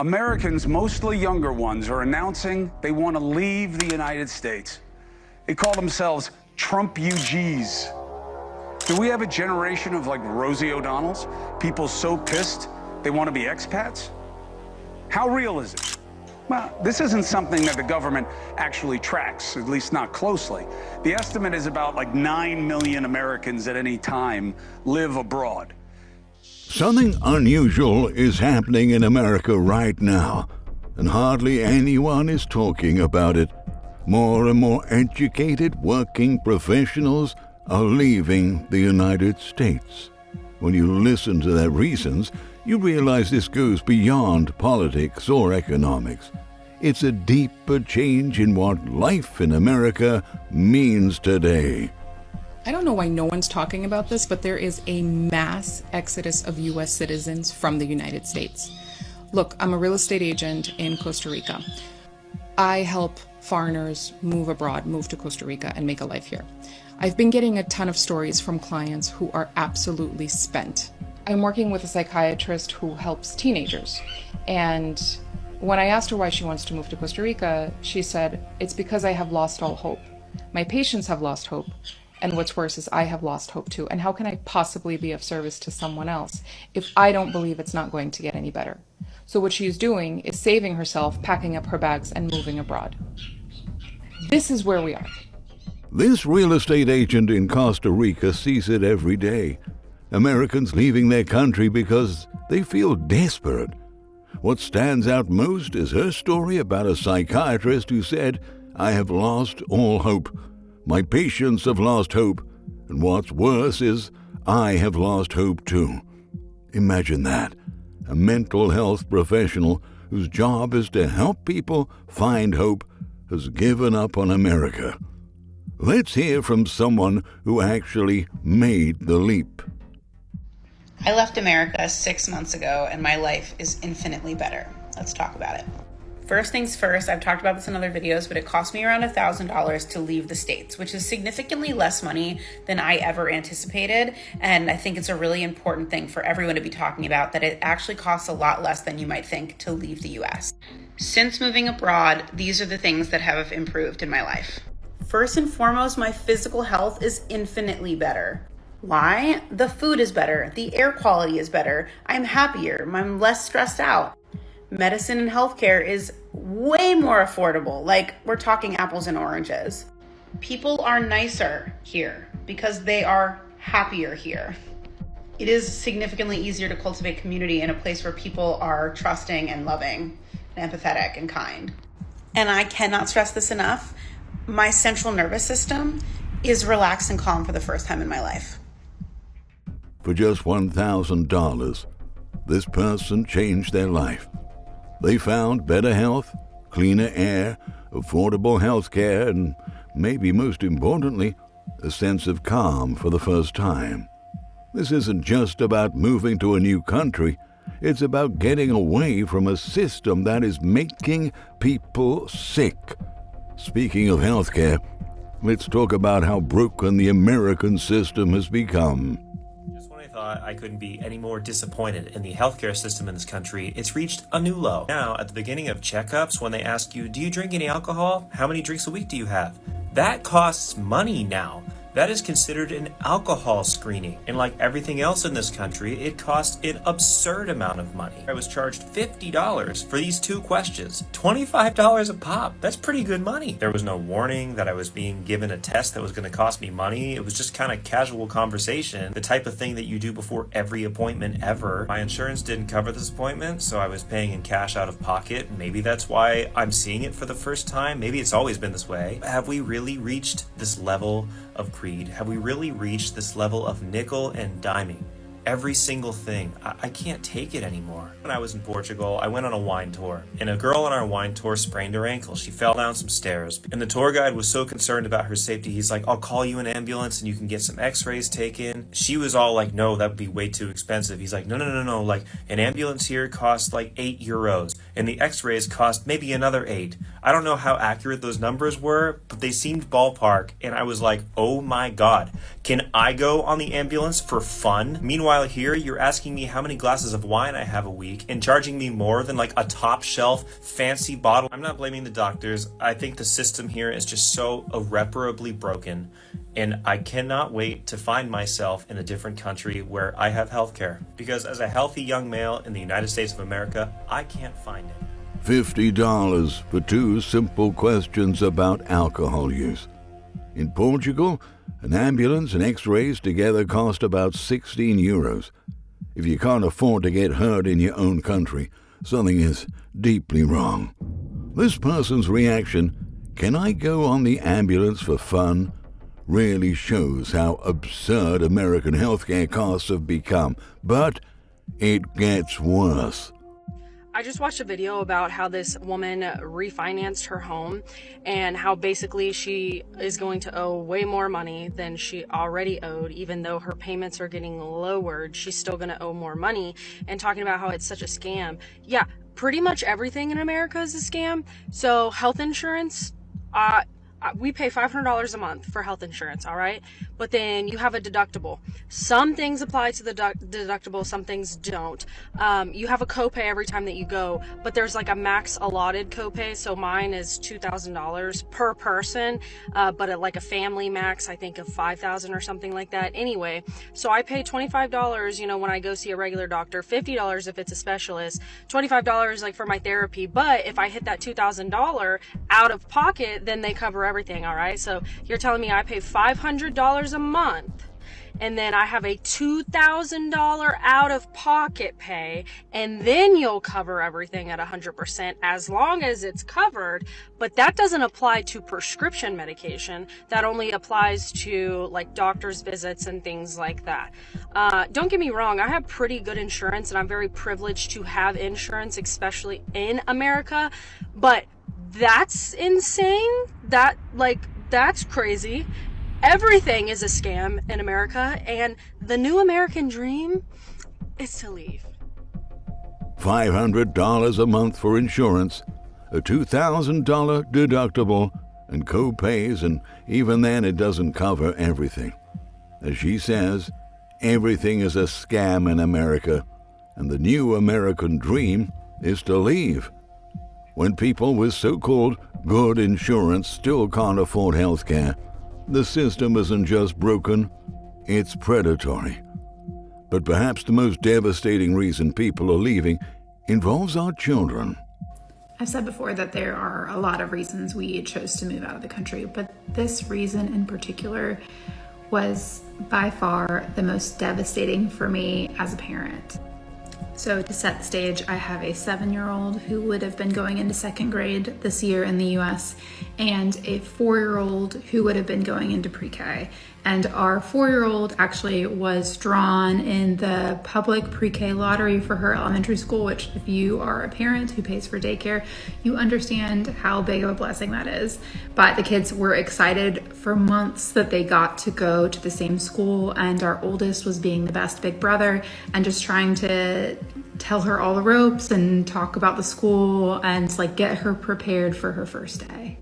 Americans, mostly younger ones, are announcing they want to leave the United States. They call themselves Trump-UGs. Do we have a generation of like Rosie O'Donnells? People so pissed they want to be expats? How real is it? Well, this isn't something that the government actually tracks, at least not closely. The estimate is about like 9 million Americans at any time live abroad. Something unusual is happening in America right now, and hardly anyone is talking about it. More and more educated working professionals are leaving the United States. When you listen to their reasons, you realize this goes beyond politics or economics. It's a deeper change in what life in America means today. I don't know why no one's talking about this, but there is a mass exodus of U.S. citizens from the United States. Look, I'm a real estate agent in Costa Rica. I help foreigners move abroad, move to Costa Rica, and make a life here. I've been getting a ton of stories from clients who are absolutely spent. I'm working with a psychiatrist who helps teenagers. And when I asked her why she wants to move to Costa Rica, she said, it's because I have lost all hope. My patients have lost hope. And what's worse is I have lost hope too. And how can I possibly be of service to someone else if I don't believe it's not going to get any better? So what she is doing is saving herself, packing up her bags, and moving abroad. This is where we are. This real estate agent in Costa Rica sees it every day. Americans leaving their country because they feel desperate. What stands out most is her story about a psychiatrist who said, "I have lost all hope. My patients have lost hope, and what's worse is I have lost hope too." Imagine that. A mental health professional whose job is to help people find hope has given up on America. Let's hear from someone who actually made the leap. I left America 6 months ago and my life is infinitely better. Let's talk about it. First things first, I've talked about this in other videos, but it cost me around $1,000 to leave the States, which is significantly less money than I ever anticipated. And I think it's a really important thing for everyone to be talking about, that it actually costs a lot less than you might think to leave the US. Since moving abroad, these are the things that have improved in my life. First and foremost, my physical health is infinitely better. Why? The food is better. The air quality is better. I'm happier. I'm less stressed out. Medicine and healthcare is way more affordable. Like, we're talking apples and oranges. People are nicer here because they are happier here. It is significantly easier to cultivate community in a place where people are trusting and loving and empathetic and kind. And I cannot stress this enough. My central nervous system is relaxed and calm for the first time in my life. For just $1,000, this person changed their life. They found better health, cleaner air, affordable health care, and maybe most importantly, a sense of calm for the first time. This isn't just about moving to a new country. It's about getting away from a system that is making people sick. Speaking of healthcare, let's talk about how broken the American system has become. I couldn't be any more disappointed in the healthcare system in this country. It's reached a new low. Now, at the beginning of checkups, when they ask you, do you drink any alcohol? How many drinks a week do you have? That costs money now. That is considered an alcohol screening. And like everything else in this country, it costs an absurd amount of money. I was charged $50 for these 2 questions. $25 a pop. That's pretty good money. There was no warning that I was being given a test that was going to cost me money. It was just kind of casual conversation, the type of thing that you do before every appointment ever. My insurance didn't cover this appointment, so I was paying in cash out of pocket. Maybe that's why I'm seeing it for the first time. Maybe it's always been this way. Have we really reached this level of greed? Have we really reached this level of nickel and diming? Every single thing. I can't take it anymore. When I was in Portugal, I went on a wine tour, and a girl on our wine tour sprained her ankle. She fell down some stairs, and the tour guide was so concerned about her safety, he's like, I'll call you an ambulance and you can get some x-rays taken. She was all like, no, that would be way too expensive. He's like, no, like an ambulance here costs like €8, and the x-rays cost maybe another 8. I don't know how accurate those numbers were, but they seemed ballpark, and I was like, oh my god, can I go on the ambulance for fun? Meanwhile here, you're asking me how many glasses of wine I have a week and charging me more than like a top shelf fancy bottle. I'm not blaming the doctors. I think the system here is just so irreparably broken, and I cannot wait to find myself in a different country where I have healthcare, because as a healthy young male in the United States of America, I can't find it. $50 for 2 simple questions about alcohol use. In Portugal, an ambulance and x-rays together cost about 16 euros. If you can't afford to get hurt in your own country, something is deeply wrong. This person's reaction, "Can I go on the ambulance for fun?" really shows how absurd American healthcare costs have become. But it gets worse. I just watched a video about how this woman refinanced her home and how basically she is going to owe way more money than she already owed. Even though her payments are getting lowered, she's still going to owe more money, and talking about how it's such a scam. Yeah, pretty much everything in America is a scam. So health insurance, we pay $500 a month for health insurance, all right? But then you have a deductible. Some things apply to the deductible, some things don't. You have a copay every time that you go, but there's like a max allotted copay. So mine is $2,000 per person, but at like a family max, I think of $5,000 or something like that. Anyway, so I pay $25, when I go see a regular doctor, $50 if it's a specialist, $25 like for my therapy. But if I hit that $2,000 out of pocket, then they cover everything, all right? So you're telling me I pay $500 a month, and then I have a $2,000 out of pocket pay, and then you'll cover everything at 100% as long as it's covered. But that doesn't apply to prescription medication. That only applies to like doctor's visits and things like that. Don't get me wrong, I have pretty good insurance, and I'm very privileged to have insurance, especially in America, but that's insane. That's crazy. Everything is a scam in America, and the new American dream is to leave. $500 a month for insurance, a $2,000 deductible, and co-pays, and even then it doesn't cover everything. As she says, everything is a scam in America, and the new American dream is to leave. When people with so-called good insurance still can't afford health care, the system isn't just broken, it's predatory. But perhaps the most devastating reason people are leaving involves our children. I've said before that there are a lot of reasons we chose to move out of the country, but this reason in particular was by far the most devastating for me as a parent. So to set the stage, I have a 7-year-old who would have been going into 2nd grade this year in the US, and a 4-year-old who would have been going into pre-K. And our 4-year-old actually was drawn in the public pre-K lottery for her elementary school, which if you are a parent who pays for daycare, you understand how big of a blessing that is. But the kids were excited for months that they got to go to the same school, and our oldest was being the best big brother and just trying to tell her all the ropes and talk about the school and like get her prepared for her first day.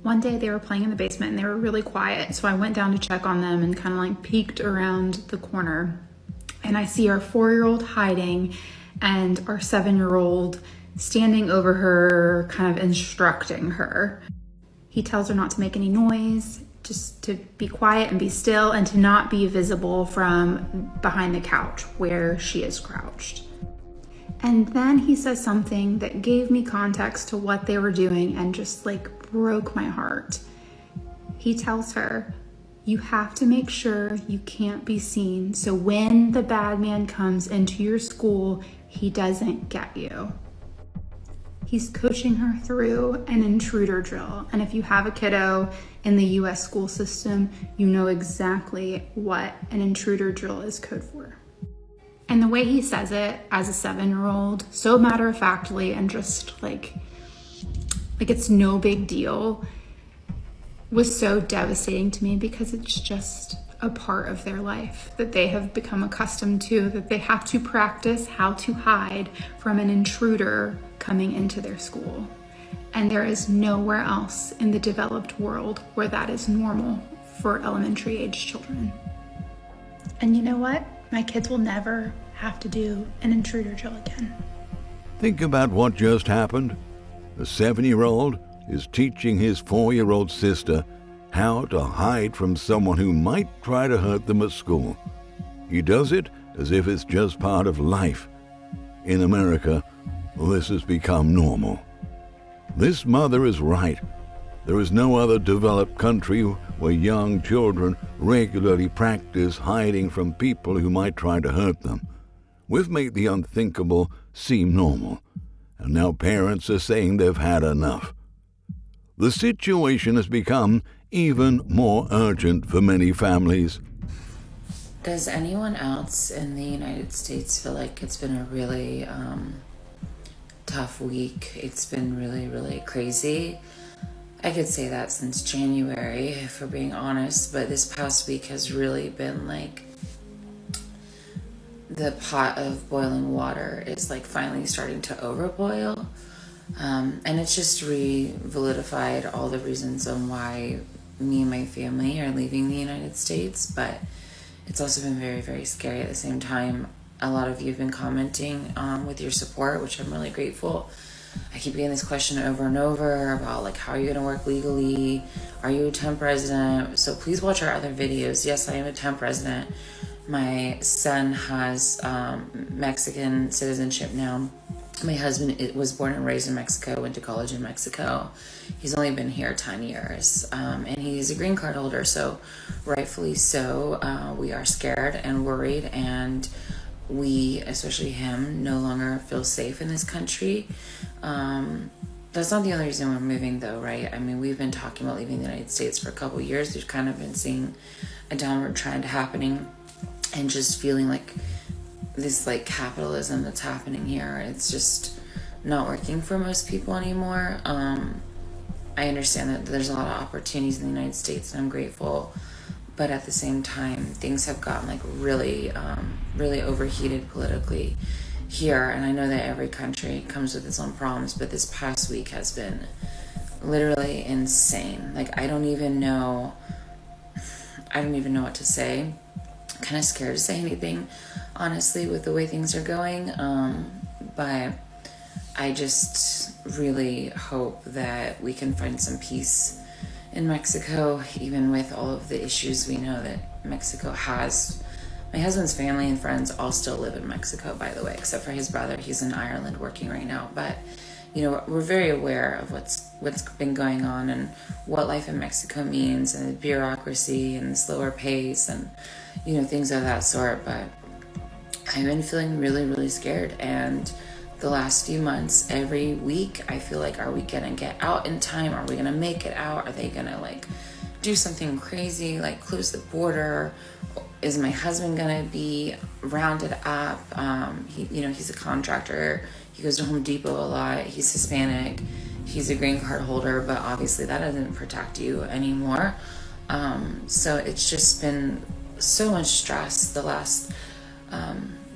One day they were playing in the basement and they were really quiet, so I went down to check on them and kind of like peeked around the corner, and I see our 4-year-old hiding and our 7-year-old standing over her, kind of instructing her. He tells her not to make any noise, just to be quiet and be still, and to not be visible from behind the couch where she is crouched. And then he says something that gave me context to what they were doing and just like broke my heart. He tells her, "You have to make sure you can't be seen, so when the bad man comes into your school, he doesn't get you." He's coaching her through an intruder drill. And if you have a kiddo in the US school system, you know exactly what an intruder drill is code for. And the way he says it as a 7-year-old, so matter-of-factly and just like it's no big deal, was so devastating to me, because it's just a part of their life that they have become accustomed to, that they have to practice how to hide from an intruder coming into their school. And there is nowhere else in the developed world where that is normal for elementary age children. And you know what? My kids will never have to do an intruder drill again. Think about what just happened. A 7-year-old is teaching his 4-year-old sister how to hide from someone who might try to hurt them at school. He does it as if it's just part of life. In America, this has become normal. This mother is right. There is no other developed country where young children regularly practice hiding from people who might try to hurt them. We've made the unthinkable seem normal, and now parents are saying they've had enough. The situation has become even more urgent for many families. Does anyone else in the United States feel like it's been a really tough week? It's been really, really crazy. I could say that since January, if we're being honest, but this past week has really been like the pot of boiling water is like finally starting to overboil. And it's just re-validified all the reasons on why me and my family are leaving the United States, but it's also been very, very scary at the same time. A lot of you have been commenting with your support, which I'm really grateful. I keep getting this question over and over about like, how are you going to work legally? Are you a temp resident? So please watch our other videos. Yes, I am a temp resident. My son has Mexican citizenship now. My husband was born and raised in Mexico, went to college in Mexico. He's only been here 10 years, and he's a green card holder, so rightfully so. We are scared and worried, and we, especially him, no longer feel safe in this country. That's not the only reason we're moving, though, right? I mean, we've been talking about leaving the United States for a couple of years. We've kind of been seeing a downward trend happening and just feeling like this like capitalism that's happening here, it's just not working for most people anymore. I understand that there's a lot of opportunities in the United States, and I'm grateful, but at the same time things have gotten like really overheated politically here, and I know that every country comes with its own problems, but this past week has been literally insane. Like I don't even know what to say. Kind of scared to say anything, honestly, with the way things are going, but I just really hope that we can find some peace in Mexico, even with all of the issues we know that Mexico has. My husband's family and friends all still live in Mexico, by the way, except for his brother. He's in Ireland working right now, but you know, we're very aware of what's been going on and what life in Mexico means, and the bureaucracy and the slower pace and, you know, things of that sort. But I've been feeling really, really scared. And the last few months, every week, I feel like, are we going to get out in time? Are we going to make it out? Are they going to like do something crazy, like close the border? Is my husband going to be rounded up? He's a contractor. He goes to Home Depot a lot. He's Hispanic. He's a green card holder, but obviously that doesn't protect you anymore. So it's just been so much stress the last,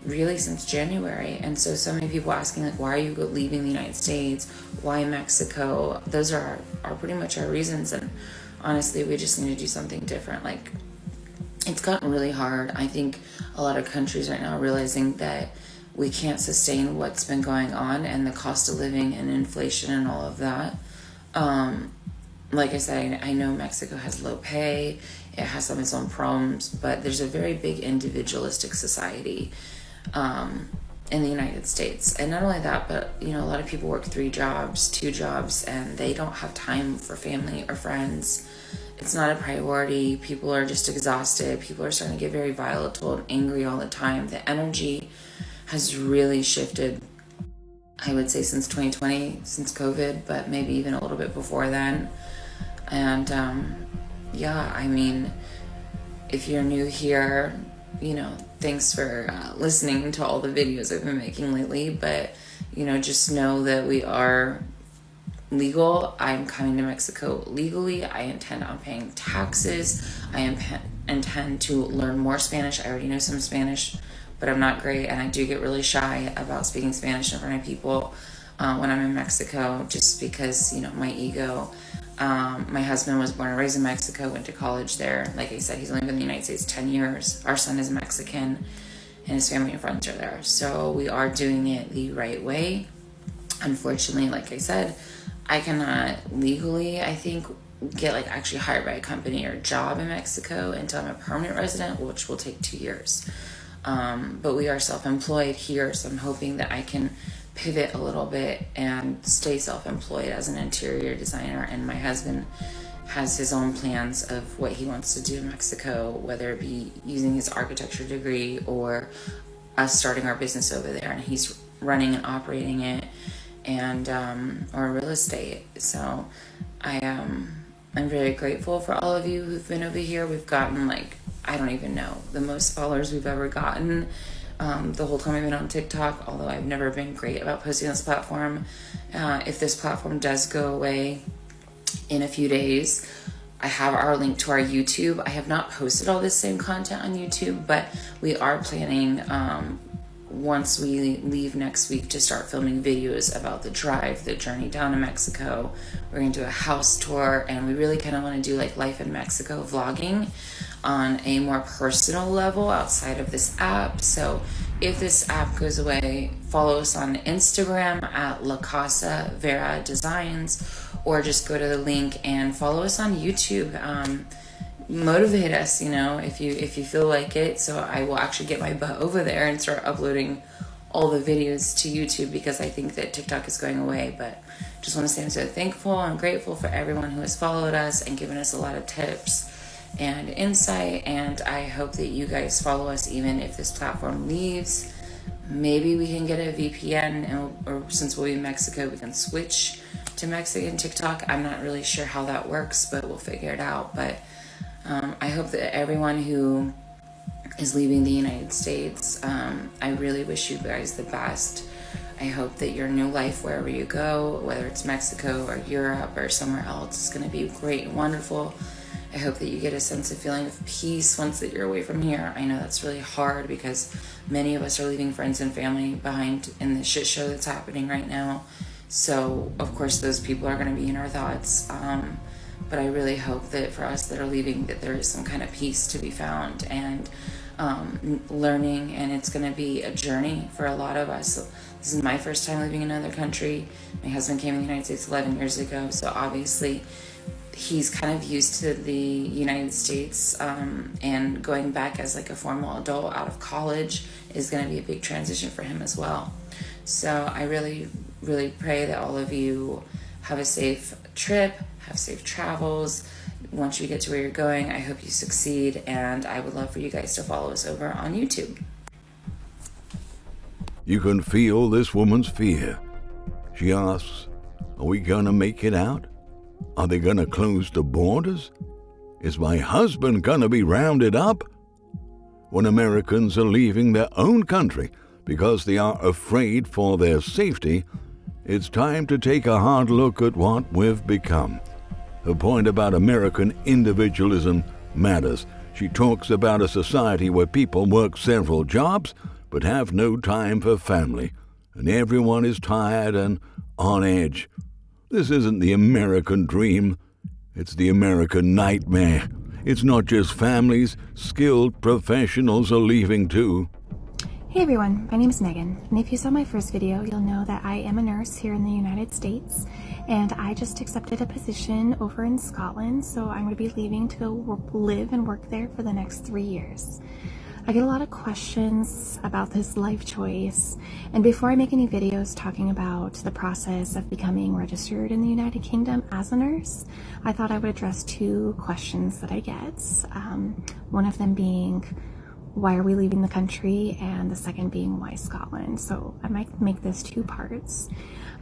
really since January. And so many people asking like, why are you leaving the United States? Why Mexico? Those are pretty much our reasons. And honestly, we just need to do something different. Like, it's gotten really hard. I think a lot of countries right now are realizing that we can't sustain what's been going on and the cost of living and inflation and all of that. Like I said, I know Mexico has low pay. It has some of its own problems, but there's a very big individualistic society in the United States. And not only that, but you know, a lot of people work 3 jobs, 2 jobs, and they don't have time for family or friends. It's not a priority. People are just exhausted. People are starting to get very volatile and angry all the time. The energy has really shifted, I would say, since 2020, since COVID, but maybe even a little bit before then. And I mean, if you're new here, you know, thanks for listening to all the videos I've been making lately, but you know, just know that we are legal. I'm coming to Mexico legally. I intend on paying taxes. I intend to learn more Spanish. I already know some Spanish, but I'm not great, and I do get really shy about speaking Spanish in front of people. when I'm in Mexico, just because, you know, my ego. My husband was born and raised in Mexico, went to college there. Like I said, he's only been in the United States 10 years. Our son is Mexican and his family and friends are there. So we are doing it the right way. Unfortunately, like I said, I cannot legally, I think, get like actually hired by a company or job in Mexico until I'm a permanent resident, which will take 2 years. But we are self-employed here, so I'm hoping that I can pivot a little bit and stay self-employed as an interior designer. And my husband has his own plans of what he wants to do in Mexico, whether it be using his architecture degree or us starting our business over there, and he's running and operating it, and or real estate. So I'm very grateful for all of you who've been over here. We've gotten, like, I don't even know, the most followers we've ever gotten the whole time I've been on TikTok, although I've never been great about posting on this platform. If this platform does go away in a few days, I have our link to our YouTube. I have not posted all this same content on YouTube, but we are planning, once we leave next week, to start filming videos about the drive, the journey down to Mexico. We're going to do a house tour, and we really kind of want to do like life in Mexico vlogging on a more personal level outside of this app. So if this app goes away, follow us on Instagram at La Casa Vera Designs, or just go to the link and follow us on YouTube. Motivate us, you know, if you feel like it. So I will actually get my butt over there and start uploading all the videos to YouTube, because I think that TikTok is going away. But just want to say I'm so thankful and grateful for everyone who has followed us and given us a lot of tips and insight, and I hope that you guys follow us even if this platform leaves. Maybe we can get a VPN, or since we'll be in Mexico, we can switch to Mexican TikTok. I'm not really sure how that works, but we'll figure it out. But I hope that everyone who is leaving the United States, I really wish you guys the best. I hope that your new life, wherever you go, whether it's Mexico or Europe or somewhere else, is going to be great and wonderful. I hope that you get a sense of feeling of peace once that you're away from here. I know that's really hard, because many of us are leaving friends and family behind in the shit show that's happening right now. So of course those people are going to be in our thoughts. But I really hope that for us that are leaving, that there is some kind of peace to be found, and learning, and it's going to be a journey for a lot of us. So this is my first time living in another country. My husband came in the United States 11 years ago, so obviously he's kind of used to the United States, and going back as like a formal adult out of college is going to be a big transition for him as well. So I really, really pray that all of you have a safe trip, have safe travels. Once you get to where you're going, I hope you succeed, and I would love for you guys to follow us over on YouTube. You can feel this woman's fear. She asks, are we gonna make it out? Are they gonna close the borders? Is my husband gonna be rounded up? When Americans are leaving their own country because they are afraid for their safety, it's time to take a hard look at what we've become. Her point about American individualism matters. She talks about a society where people work several jobs but have no time for family, and everyone is tired and on edge. This isn't the American dream. It's the American nightmare. It's not just families. Skilled professionals are leaving too. Hey everyone, my name is Megan, and if you saw my first video, you'll know that I am a nurse here in the United States, and I just accepted a position over in Scotland, so I'm going to be leaving to go live and work there for the next 3 years. I get a lot of questions about this life choice, and before I make any videos talking about the process of becoming registered in the United Kingdom as a nurse, I thought I would address 2 questions that I get. One of them being, why are we leaving the country? And the second being, why Scotland? So I might make this 2 parts.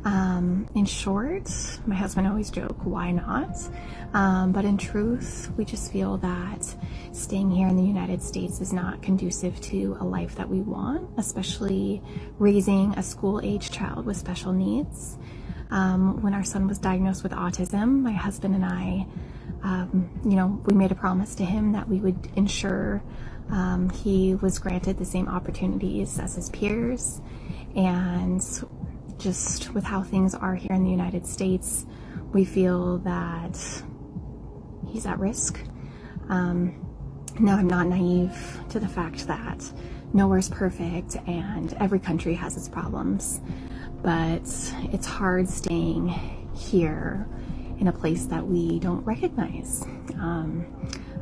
In short, my husband always joke, why not? But in truth, we just feel that staying here in the United States is not conducive to a life that we want, especially raising a school-age child with special needs. When our son was diagnosed with autism, my husband and I, we made a promise to him that we would ensure he was granted the same opportunities as his peers. And just with how things are here in the United States, we feel that he's at risk. Now, I'm not naive to the fact that nowhere's perfect and every country has its problems, but it's hard staying here in a place that we don't recognize.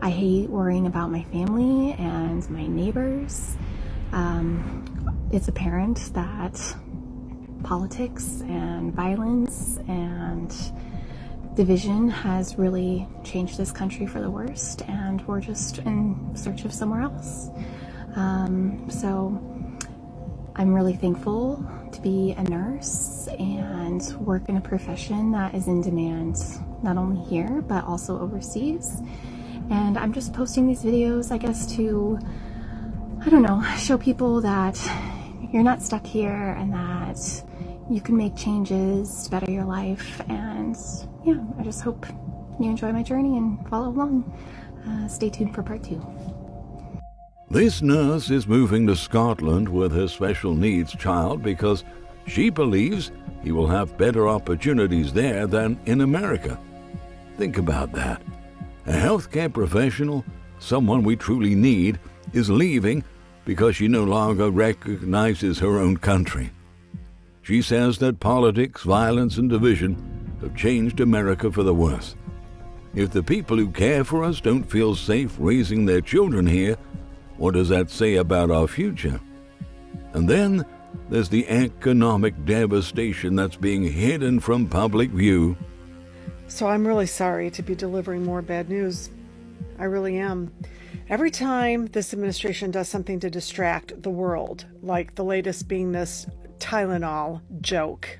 I hate worrying about my family and my neighbors. It's apparent that politics and violence and division has really changed this country for the worst, and we're just in search of somewhere else. So I'm really thankful to be a nurse and work in a profession that is in demand not only here but also overseas. And I'm just posting these videos, I guess, to, I don't know, show people that you're not stuck here and that you can make changes to better your life. And yeah, I just hope you enjoy my journey and follow along. Stay tuned for part 2. This nurse is moving to Scotland with her special needs child because she believes he will have better opportunities there than in America. Think about that. A healthcare professional, someone we truly need, is leaving because she no longer recognizes her own country. She says that politics, violence, and division have changed America for the worse. If the people who care for us don't feel safe raising their children here, what does that say about our future? And then there's the economic devastation that's being hidden from public view. So I'm really sorry to be delivering more bad news. I really am. Every time this administration does something to distract the world, like the latest being this Tylenol joke,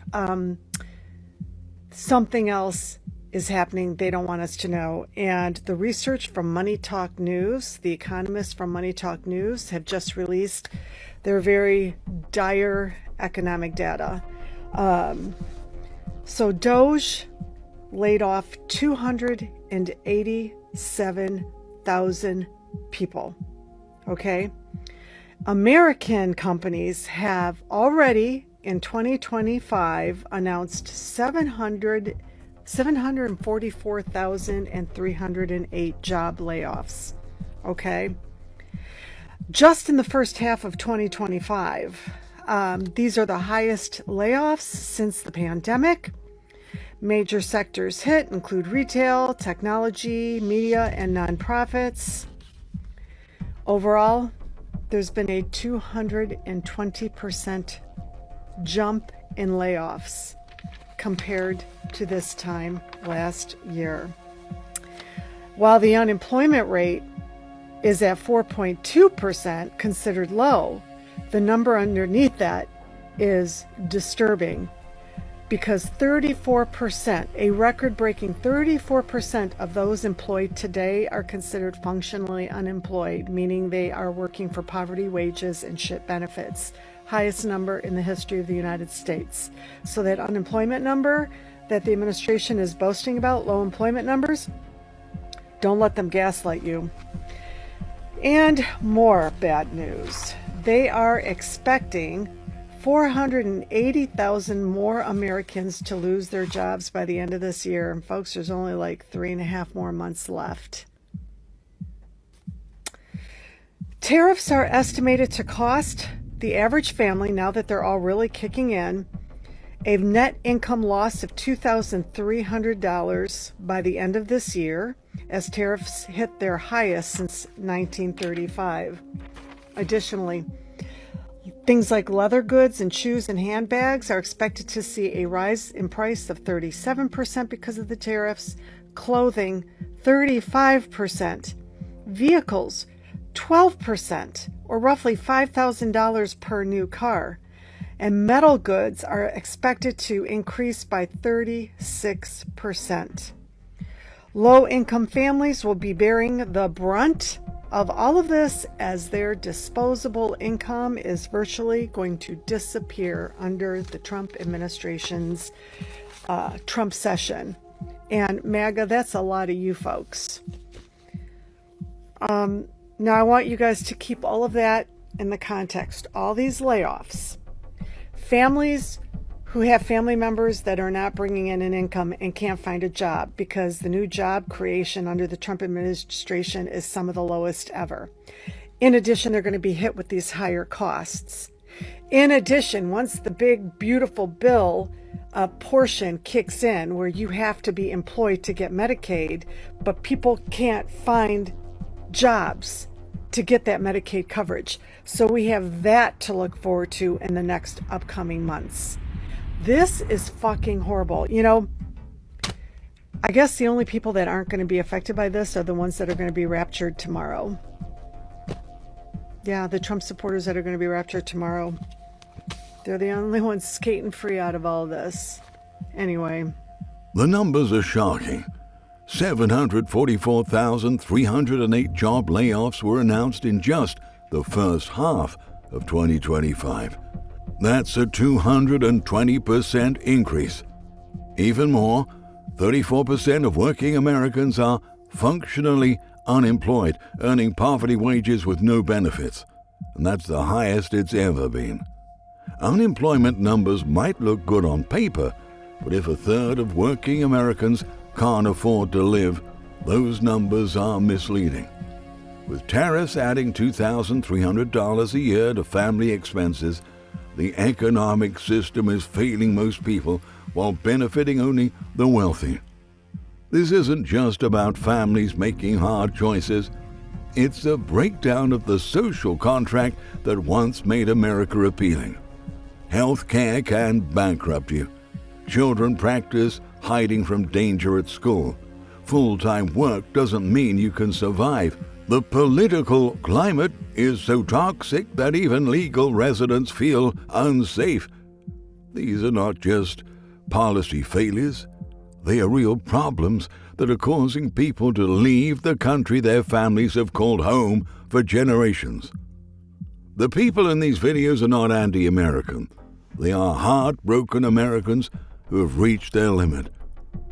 something else is happening they don't want us to know. And the research from Money Talk News, the economists from Money Talk News have just released their very dire economic data. So Doge laid off 287,000 people. Okay? American companies have already in 2025 announced 744,308 job layoffs. Okay? Just in the first half of 2025, these are the highest layoffs since the pandemic. Major sectors hit include retail, technology, media, and nonprofits. Overall, there's been a 220% jump in layoffs compared to this time last year. While the unemployment rate is at 4.2%, considered low, the number underneath that is disturbing, because 34%, a record-breaking 34% of those employed today are considered functionally unemployed, meaning they are working for poverty wages and SHIP benefits. Highest number in the history of the United States. So that unemployment number that the administration is boasting about, low employment numbers, don't let them gaslight you. And more bad news. They are expecting 480,000 more Americans to lose their jobs by the end of this year. And folks, there's only like 3.5 more months left. Tariffs are estimated to cost the average family, now that they're all really kicking in, a net income loss of $2,300 by the end of this year, as tariffs hit their highest since 1935. Additionally, things like leather goods and shoes and handbags are expected to see a rise in price of 37% because of the tariffs, clothing 35%, vehicles 12%, or roughly $5,000 per new car, and metal goods are expected to increase by 36%. Low-income families will be bearing the brunt of all of this, as their disposable income is virtually going to disappear under the Trump administration's Trump session. And MAGA, that's a lot of you folks. Now I want you guys to keep all of that in the context. All these layoffs, families who have family members that are not bringing in an income and can't find a job because the new job creation under the Trump administration is some of the lowest ever. In addition, they're going to be hit with these higher costs. In addition, once the big, beautiful bill portion kicks in where you have to be employed to get Medicaid, but people can't find jobs to get that Medicaid coverage. So we have that to look forward to in the next upcoming months. This is fucking horrible. You know, I guess the only people that aren't going to be affected by this are the ones that are going to be raptured tomorrow. Yeah, the Trump supporters that are going to be raptured tomorrow. They're the only ones skating free out of all this. Anyway. The numbers are shocking. 744,308 job layoffs were announced in just the first half of 2025. That's a 220% increase. Even more, 34% of working Americans are functionally unemployed, earning poverty wages with no benefits. And that's the highest it's ever been. Unemployment numbers might look good on paper, but if a third of working Americans can't afford to live, those numbers are misleading. With tariffs adding $2,300 a year to family expenses, the economic system is failing most people while benefiting only the wealthy. This isn't just about families making hard choices. It's a breakdown of the social contract that once made America appealing. Health care can bankrupt you. Children practice hiding from danger at school. Full-time work doesn't mean you can survive. The political climate is so toxic that even legal residents feel unsafe. These are not just policy failures. They are real problems that are causing people to leave the country their families have called home for generations. The people in these videos are not anti-American. They are heartbroken Americans who have reached their limit.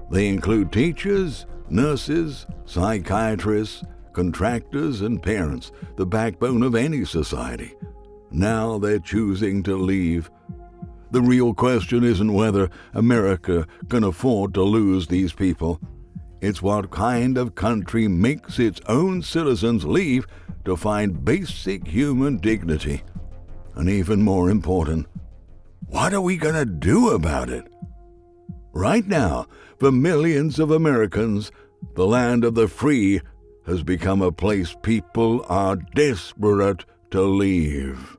They include teachers, nurses, psychiatrists, contractors, and parents, the backbone of any society. Now they're choosing to leave. The real question isn't whether America can afford to lose these people. It's what kind of country makes its own citizens leave to find basic human dignity. And even more important, what are we going to do about it? Right now, for millions of Americans, the land of the free has become a place people are desperate to leave.